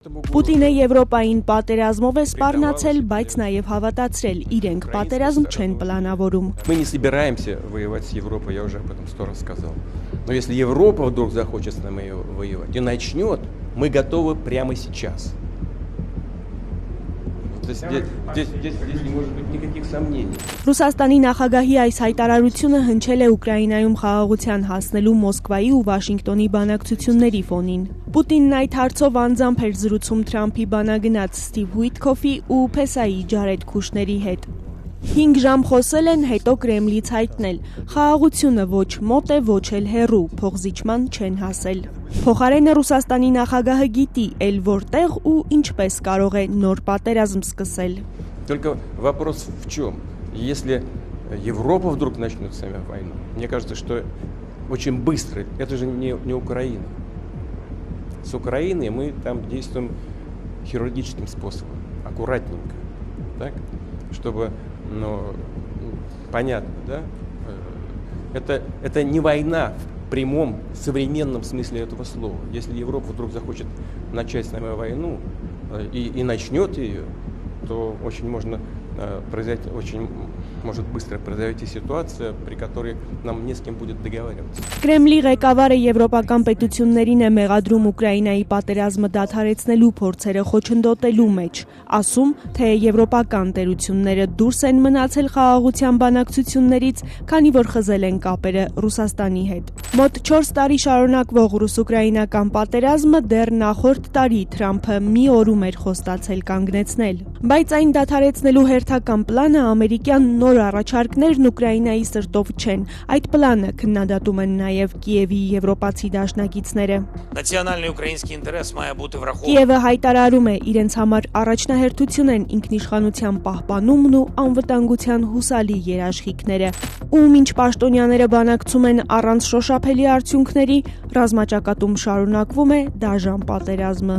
Պուտինը Եվրոպային պատերազմով է սպառնացել, բայց նաև հավատացրել, իրենք պատերազմ չեն պլանավորում։ Мы не собираемся воевать с Европой, я уже об этом 100 раз сказал. Но если Европа вдруг захочет с нами воевать и начнет, мы готовы прямо сейчас. Здесь не может быть никаких сомнений. Ռուսաստանի նախագահի այս հայտարարությունը հնչել է Ուկրաինայում խաղաղության հասնելու Մոսկվայի ու Վաշինգտոնի բանակցությունների ֆոնին։ Պուտինն այդ հարցով անձամբ էր զրուցում Թրամփի բանագնաց Սթիվ Ուիթքոֆի ու Փեսայի Ջարեդ Քուշների հետ։ 5 ժամ խոսել են, հետո Կրեմլից հայտնել. խաղաղությունը ոչ մոտ է, ոչ էլ հեռու, փոխզիջման չեն հասել։ Փոխարենը Ռուսաստանի նախագահը գիտի, էլ որտեղ ու ինչպես կարող է նոր պատերազմ սկսել։ Только вопрос в чем? Если Европа вдруг начнет с нами войну, мне кажется, что очень быстро, это же не Украина. С Украиной мы там действуем хирургическим способом, аккуратненько, так? Чтобы, понятно, да? Это не война в прямом современном смысле этого слова. Если Европа вдруг захочет начать с нами войну и начнет ее, то очень может быстро произойти ситуация, при которой нам не с кем будет договариваться. Կրեմլի ղեկավարը եվրոպական պետություններին է մեղադրում Ուկրաինայի պատերազմը դադարեցնելու փորձերը խոչընդոտելու մեջ, ասում, թե եվրոպական տերությունները դուրս են մնացել խաղաղության բանակցություններից, քանի որ խզել են կապերը Ռուսաստանի հետ։ Մոտ 4 տարի շարունակվող ռուս-ուկրաինական պատերազմը դեռ նախորդ տարի Թրամփը մի օրում էր խոստացել կանգնեցնել, բայց այն դադարեցնելու հերթական պլանը ամերիկյան նոր առաջարկներն Ուկրաինայի սրտով չեն։ Այդ պլանը քննադատում են նաև Կիևի եվրոպացի դաշնակիցները։ Національний український інтерес має бути врахований։ Կիևը հայտարարում է, իրենց համար առաջնահերթություն են ինքնիշխանության պահպանումն ու անվտանգության հուսալի երաշխիքները։ Ու մինչ պաշտոնյաները բանակցում են առանց շոշափելի արդյունքների, ռազմաճակատում շարունակվում է դաժան պատերազմը։